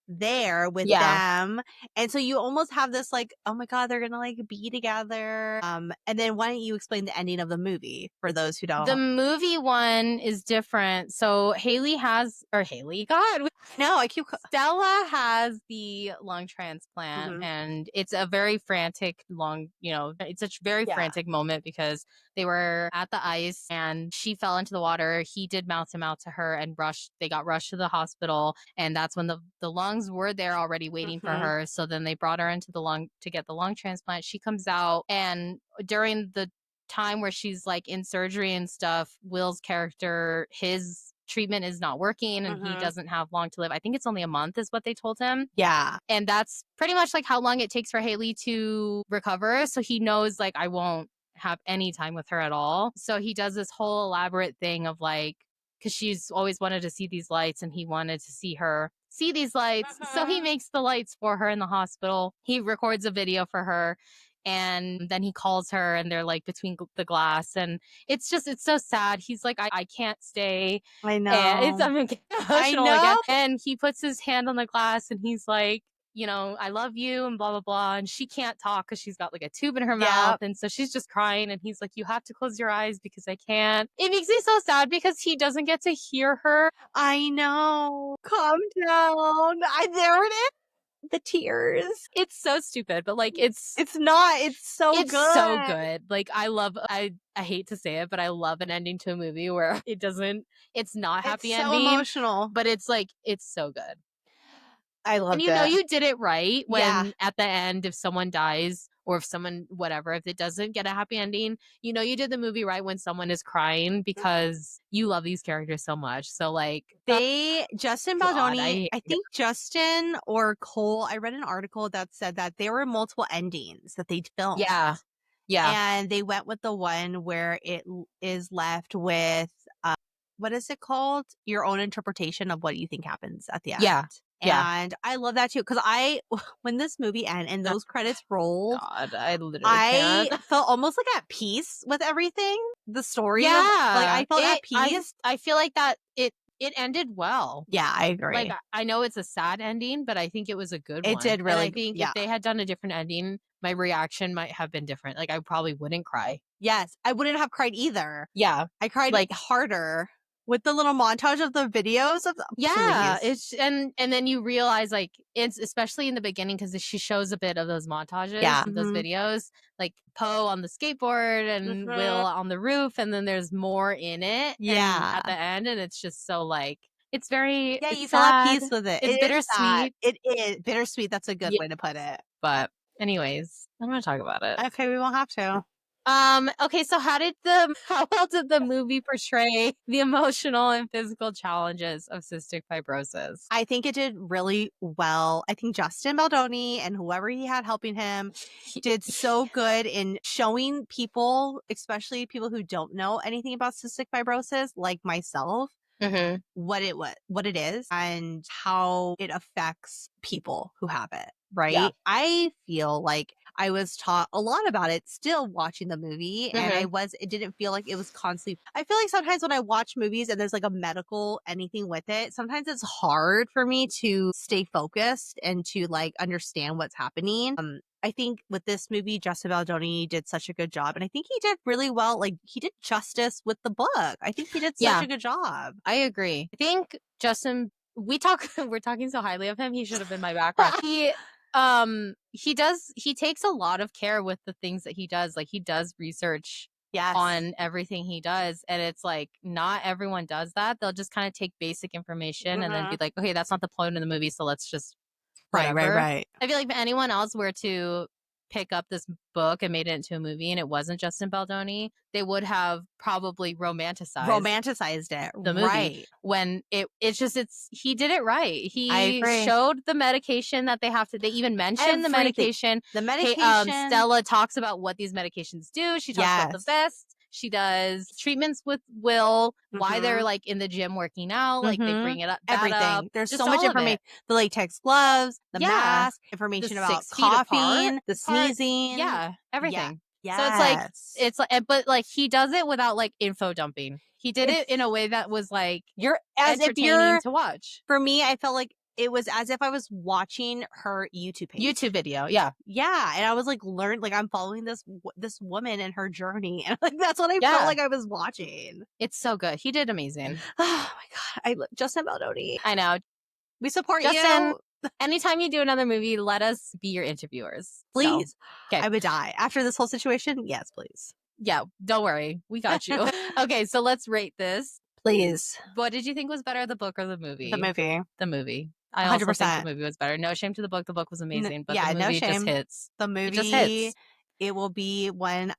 there with them. And so you almost have this like, oh my God, they're gonna like be together. And then why don't you explain the ending of the movie for those who don't? The movie one is different. So God, No, I keep Stella has the lung transplant, Mhm. and it's a very frantic it's a very frantic moment because they were at the ice and she fell into the water. He did mouth to mouth to her and they got rushed to the hospital. And that's when the lungs were there already waiting for her. So then they brought her into to get the lung transplant. She comes out, and during the time where she's like in surgery and stuff, Will's character, his treatment is not working and he doesn't have long to live. I think it's only a month is what they told him. Yeah. And that's pretty much like how long it takes for Haley to recover. So he knows like I won't have any time with her at all. So he does this whole elaborate thing of like, because she's always wanted to see these lights and he wanted to see her see these lights. So he makes the lights for her in the hospital. He records a video for her. And then he calls her and they're like between the glass. And it's so sad. He's like, I can't stay. I know. And I'm getting I emotional know. again. And he puts his hand on the glass and he's like, I love you and blah, blah, blah. And she can't talk because she's got like a tube in her mouth. And so she's just crying. And he's like, you have to close your eyes because I can't. It makes me so sad because he doesn't get to hear her. I know. Calm down. There it is. The tears. It's so stupid, but like it's not. It's so it's good. so good. Like I hate to say it, but I love an ending to a movie where it's not happy It's so ending, emotional. but it's like it's so good. I loved And it. you did it right when at the end, if someone dies or if someone, whatever, if it doesn't get a happy ending, you did the movie right when someone is crying because you love these characters so much. So like Justin God, Baldoni, I think Justin or Cole, I read an article that said that there were multiple endings that they filmed. Yeah. And they went with the one where it is left with, what is it called? Your own interpretation of what you think happens at the end. Yeah. And I love that too. Cause when this movie ended and those credits rolled, God, I literally I can't. felt almost like at peace with everything. The story. Yeah. I felt at peace. I feel like that it ended well. Yeah, I agree. Like, I know it's a sad ending, but I think it was a good one. It did really. And I think if they had done a different ending, my reaction might have been different. Like, I probably wouldn't cry. Yes, I wouldn't have cried either. Yeah. I cried like harder with the little montage of the videos of it's and then you realize like it's especially in the beginning because she shows a bit of those montages, those videos, like Poe on the skateboard and Will on the roof, and then there's more in it. At the end, and it's just so like it's very you feel at peace with it. It's bittersweet. It is bittersweet. That's a good way to put it. But anyways, I'm gonna talk about it. Okay, we won't have to. Okay, so how well did the movie portray the emotional and physical challenges of cystic fibrosis? I think it did really well. I think Justin Baldoni and whoever he had helping him did so good in showing people, especially people who don't know anything about cystic fibrosis, like myself, what it is and how it affects people who have it. Right. Yeah. I feel like I was taught a lot about it still watching the movie. And it didn't feel like it was constantly, I feel like sometimes when I watch movies and there's like a medical anything with it, sometimes it's hard for me to stay focused and to like understand what's happening. I think with this movie, Justin Baldoni did such a good job. And I think he did really well. Like he did justice with the book. I think he did such a good job. I agree. I think Justin, we're talking so highly of him. He should have been my background. He takes a lot of care with the things that he does. Like he does research on everything he does. And it's like, not everyone does that. They'll just kind of take basic information and then be like, okay, that's not the point of the movie. So let's just whatever. Right. I feel like if anyone else were to pick up this book and made it into a movie and it wasn't Justin Baldoni, they would have probably romanticized it the movie when he did it right. He showed the medication that they have to. They even mentioned the medication. Stella talks about what these medications do. She talks about the vest. She does treatments with Will, why they're like in the gym working out, like they bring it up. Everything. There's so much information. The latex gloves, the mask, information about coughing, the sneezing. Yeah, everything. So it's like, but like he does it without like info dumping. He did it in a way that was like you're entertaining to watch. For me, I felt like it was as if I was watching her YouTube page. YouTube video, yeah. Yeah, and I was like, I'm following this woman and her journey, and like that's what I felt like I was watching. It's so good. He did amazing. Oh my god, Justin Baldoni. I know. We support Justin, you. anytime you do another movie, let us be your interviewers. Please. So, okay. I would die. After this whole situation, yes, please. Yeah, don't worry. We got you. Okay, so let's rate this. Please. What did you think was better, the book or the movie? The movie. The movie. I 100%. also think the movie was better. No shame to the book. The book was amazing, but the movie no shame. just hits. The movie, it just hits. It will be one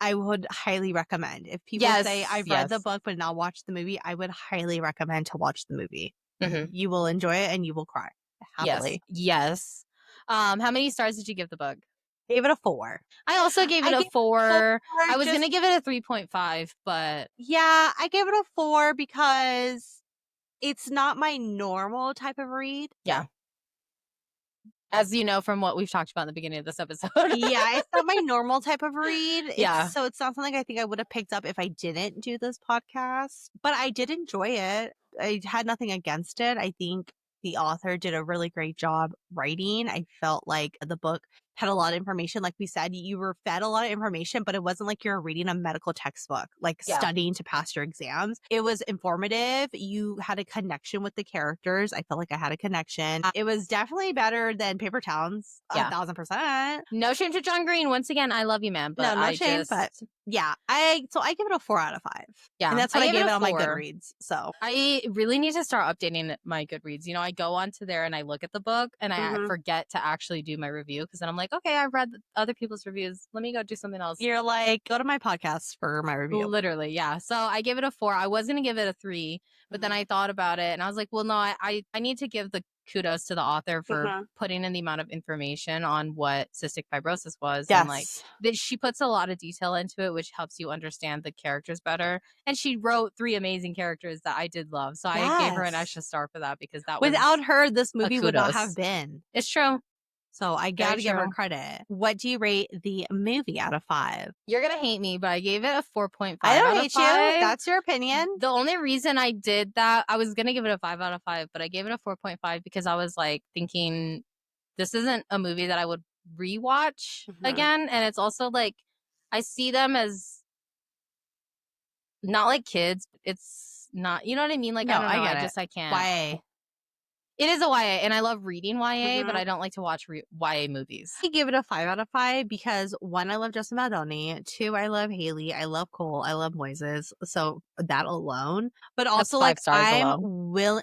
I would highly recommend. If people say, I've read the book but not watched the movie, I would highly recommend to watch the movie. Mm-hmm. You will enjoy it and you will cry happily. Yes. How many stars did you give the book? Gave it a 4. I also gave it a 4. I was going to give it a 3.5, but... Yeah, I gave it a 4 because it's not my normal type of read. Yeah. As you know from what we've talked about in the beginning of this episode. Yeah, it's not my normal type of read. Yeah. So it's not something I think I would have picked up if I didn't do this podcast. But I did enjoy it. I had nothing against it. I think the author did a really great job writing. I felt like the book had a lot of information. Like we said, you were fed a lot of information, but it wasn't like you were reading a medical textbook, like studying to pass your exams. It was informative. You had a connection with the characters. I felt like I had a connection. It was definitely better than Paper Towns. 1,000%. No shame to John Green. Once again, I love you, man. But no shame, but yeah, I give it a 4 out of 5. Yeah, and that's what I gave it on my Goodreads. So I really need to start updating my Goodreads. You know, I go onto there and I look at the book and I forget to actually do my review because then I'm like, okay, I've read other people's reviews. Let me go do something else. You're like, go to my podcast for my review. Literally, yeah. So I gave it a 4. I was gonna give it a 3, but then I thought about it and I was like, well, no, I need to give the kudos to the author for putting in the amount of information on what cystic fibrosis was. Yes. And like she puts a lot of detail into it, which helps you understand the characters better. And she wrote 3 amazing characters that I did love. So I gave her an extra star for that because that without her, this movie would not have been. It's true. So I gotta give her credit. What do you rate the movie out of 5? You're gonna hate me, but I gave it a 4.5. I don't hate you. That's your opinion. The only reason I did that, I was gonna give it a 5 out of 5, but I gave it a 4.5 because I was like thinking this isn't a movie that I would rewatch again. And it's also like I see them as not like kids. It's not, you know what I mean? Like, no, I don't know. I can't. YA. It is a YA, and I love reading YA, but I don't like to watch YA movies. I give it a 5 out of 5 because 1, I love Justin Baldoni. 2, I love Haley. I love Cole. I love Moises. So that alone, but also like I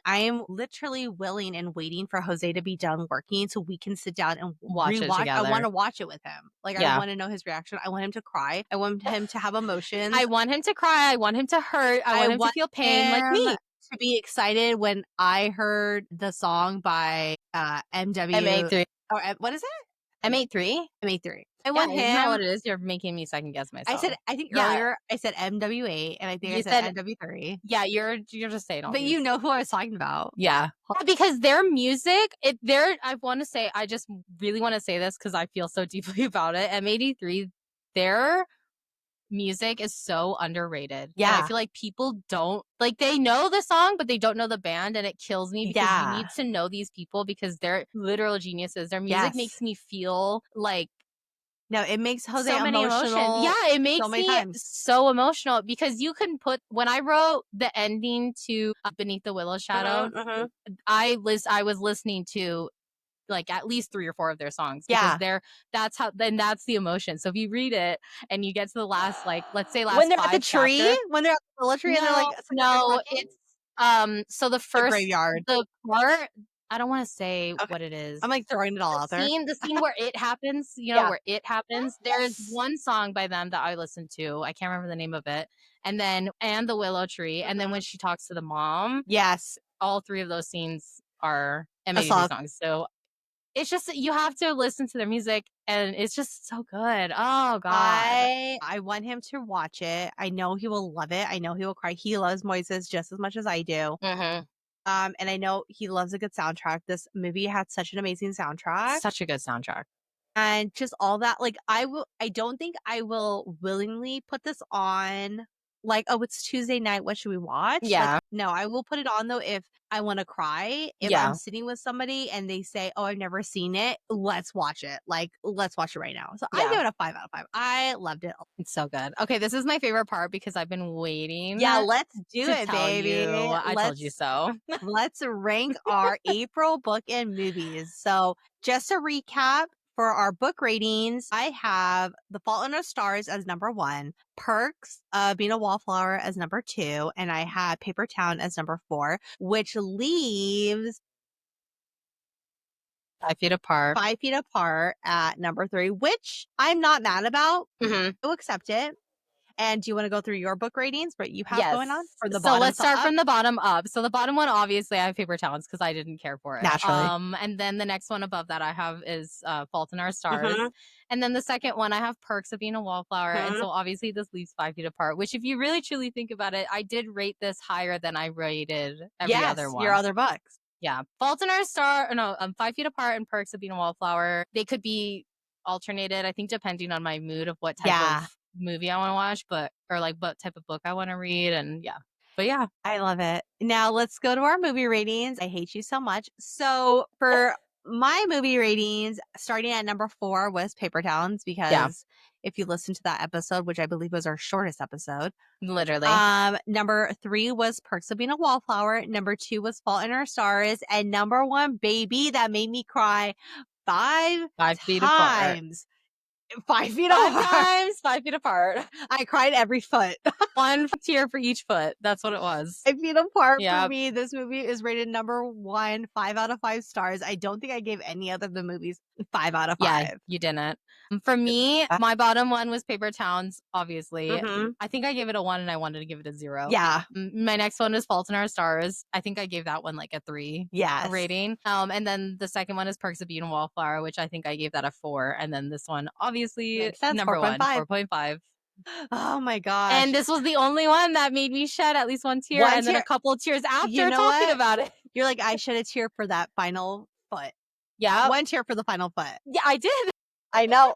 am literally willing and waiting for Jose to be done working so we can sit down and watch it together. I want to watch it with him. Like I want to know his reaction. I want him to cry. I want him to have emotions. I want him to cry. I want him to hurt. I want him to feel pain like me. To be excited when I heard the song by M83. Or what is it? M83? M83. I want him. Isn't that what it is? You're making me second guess myself. I think earlier I said MW8 and I think I said MW3. Yeah, you're just saying all But you know who I was talking about. Yeah. Because their music, I want to say, I just really want to say this because I feel so deeply about it. M83, their music is so underrated. Yeah. And I feel like people don't, like, they know the song, but they don't know the band, and it kills me because you need to know these people because they're literal geniuses. Their music makes me feel like no, it makes Jose so many emotional. Yeah, it makes me so emotional because you can put, when I wrote the ending to Beneath the Willow Shadow, I was listening to like at least 3 or 4 of their songs because that's the emotion. So if you read it and you get to the last, like, let's say last when they're 5 at the tree, chapters, when they're at the willow tree, and they're like, no, it's so the first graveyard, the part. I don't want to say what it is. I'm like throwing it all out there. The scene where it happens, you know, where it happens. There's one song by them that I listened to. I can't remember the name of it. And the Willow Tree. And then when she talks to the mom. Yes. All 3 of those scenes are amazing songs. So it's just, you have to listen to their music and it's just so good. Oh God. I want him to watch it. I know he will love it. I know he will cry. He loves Moises just as much as I do. And I know he loves a good soundtrack. This movie had such an amazing soundtrack. Such a good soundtrack. And just all that. Like I don't think I will willingly put this on like, oh, it's Tuesday night, what should we watch? Like, Yeah. no, I will put it on though if I want to cry. If Yeah. I'm sitting with somebody and they say, oh, I've never seen it, let's watch it. Like, let's watch it right now. So I Yeah. give it a 5 out of 5. I loved it. It's so good. Okay, this is my favorite part because I've been waiting. Yeah, let's do to it, tell baby. you. I told you so. Let's rank our April book and movies. So just to recap, for our book ratings, I have The Fault in Our Stars as number 1, Perks of Being a Wallflower as number 2, and I had Paper Town as number 4, which leaves 5 Feet Apart. 5 Feet Apart at number 3, which I'm not mad about. I'll accept it. And do you want to go through your book ratings, what you have going on? From the bottom let's start up? from the bottom up. So the bottom one, obviously, I have Paper Towns because I didn't care for it. Naturally. And then the next one above that I have is Fault in Our Stars. And then the second one I have Perks of Being a Wallflower. And so obviously this leaves 5 Feet Apart, which if you really truly think about it, I did rate this higher than I rated every other one. Your other books. Yeah. Fault in Our Star, no, 5 Feet Apart and Perks of Being a Wallflower. They could be alternated, I think, depending on my mood of what type of movie I want to watch, or like what type of book I want to read. And but yeah. I love it. Now let's go to our movie ratings. I hate you so much. So for my movie ratings, starting at number 4 was Paper Towns, because if you listen to that episode, which I believe was our shortest episode, literally. Number 3 was Perks of Being a Wallflower. Number 2 was Fault in Our Stars, and number 1, baby, that made me cry 5 feet apart. 5 feet 5 apart. times 5 feet apart. I cried every foot. 1 tear for each foot. That's what it was. 5 feet apart for me. This movie is rated number 1, 5 out of 5 stars. I don't think I gave any other of the movies 5 out of 5. Yeah, you didn't. For me, my bottom one was Paper Towns, obviously. I think I gave it a 1 and I wanted to give it a 0. Yeah. My next one is Fault in Our Stars. I think I gave that one like a 3 rating. And then the second one is Perks of Being a Wallflower, which I think I gave that a 4. And then this one, obviously, number 1, 4.5. Oh my gosh. And this was the only one that made me shed at least one tear, and then a couple of tears after talking about it. You're like, I shed a tear for that final foot. Yeah. 1 tear for the final foot. Yeah, I did. I know.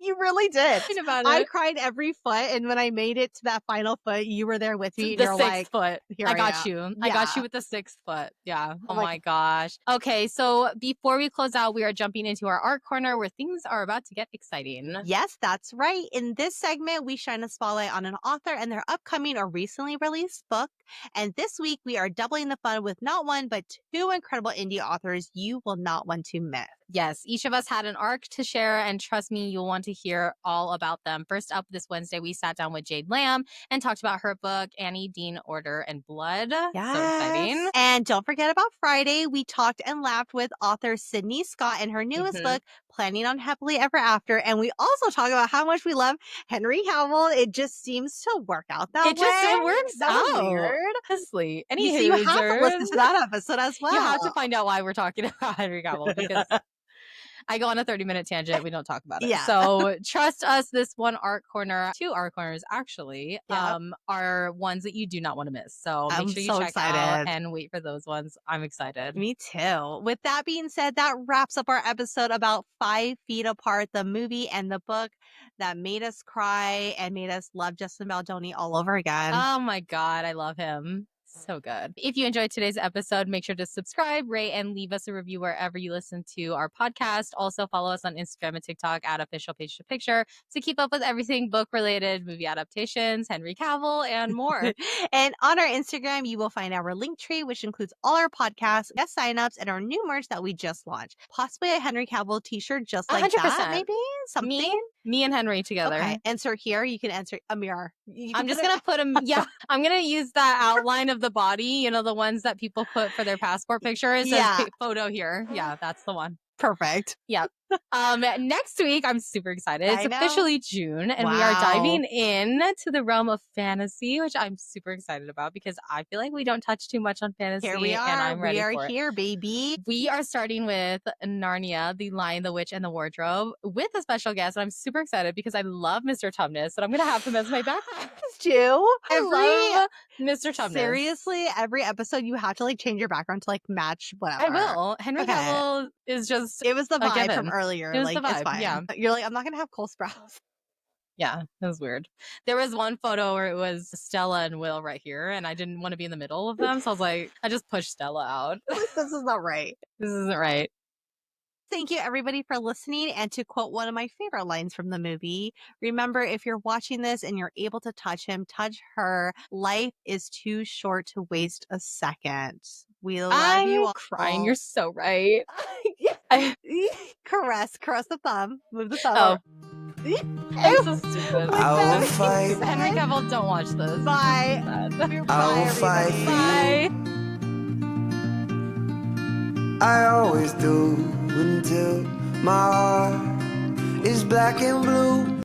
You really did. About I cried every foot, and when I made it to that final foot, you were there with me. The and you're 6th like, foot. I got you. Yeah. I got you with the 6th foot. Yeah. Oh my gosh. Okay, so before we close out, we are jumping into our art corner where things are about to get exciting. Yes, that's right. In this segment, we shine a spotlight on an author and their upcoming or recently released book. And this week, we are doubling the fun with not 1, but 2 incredible indie authors you will not want to miss. Yes, each of us had an arc to share, and trust me, you'll want to hear all about them. First up this Wednesday, we sat down with Jade Lamb and talked about her book, Annie Dean, Order and Blood. Yes. So exciting. And don't forget about Friday, we talked and laughed with author Sydney Scott and her newest book, Planning on Happily Ever After. And we also talk about how much we love Henry Cavill. It just seems to work out that way. It works out. Weird. Honestly. You have to listen to that episode as well. You have to find out why we're talking about Henry Cavill, because I go on a 30-minute tangent. We don't talk about it. Yeah. So trust us, this one art corner, 2 art corners actually, are ones that you do not want to miss. So make sure you check out and wait for those ones. I'm excited. Me too. With that being said, that wraps up our episode about 5 Feet Apart, the movie and the book that made us cry and made us love Justin Baldoni all over again. Oh my God, I love him. So good. If you enjoyed today's episode, make sure to subscribe, rate, and leave us a review wherever you listen to our podcast. Also, follow us on Instagram and TikTok at Official Page to Picture to keep up with everything book-related, movie adaptations, Henry Cavill, and more. And on our Instagram, you will find our link tree, which includes all our podcasts, guest signups, and our new merch that we just launched. Possibly a Henry Cavill t-shirt just like 100%. that, maybe? Something? Me and Henry together. Okay, insert here. You can insert a mirror. I'm just going to put him. Yeah, I'm going to use that outline of the body, you know, the ones that people put for their passport picture. It says photo here. Yeah, that's the one. Perfect. Yeah. Next week, I'm super excited. It's officially June, and we are diving in to the realm of fantasy, which I'm super excited about because I feel like we don't touch too much on fantasy. Here we are. And I'm ready for it. Here, baby. We are starting with Narnia, The Lion, the Witch, and the Wardrobe with a special guest. And I'm super excited because I love Mr. Tumnus, and I'm going to have him as my background. I love Mr. Tumnus. Seriously, every episode you have to like change your background to like match whatever. I will. Henry Cavill is just. It was the vibe from earlier. It was like, the vibe. It's fine. Yeah. You're like, I'm not going to have Cole Sprouse. Yeah, it was weird. There was one photo where it was Stella and Will right here, and I didn't want to be in the middle of them, so I was like, I just pushed Stella out. This is not right. This isn't right. Thank you, everybody, for listening. And to quote one of my favorite lines from the movie, remember, if you're watching this and you're able to touch him, touch her. Life is too short to waste a second. We love you all. Crying. You're so right. Caress the thumb. Move the thumb. Oh. Ew. I'm so stupid. I will fight. Henry Cavill, don't watch this. Bye. I will fight. Bye. I always do until my heart is black and blue.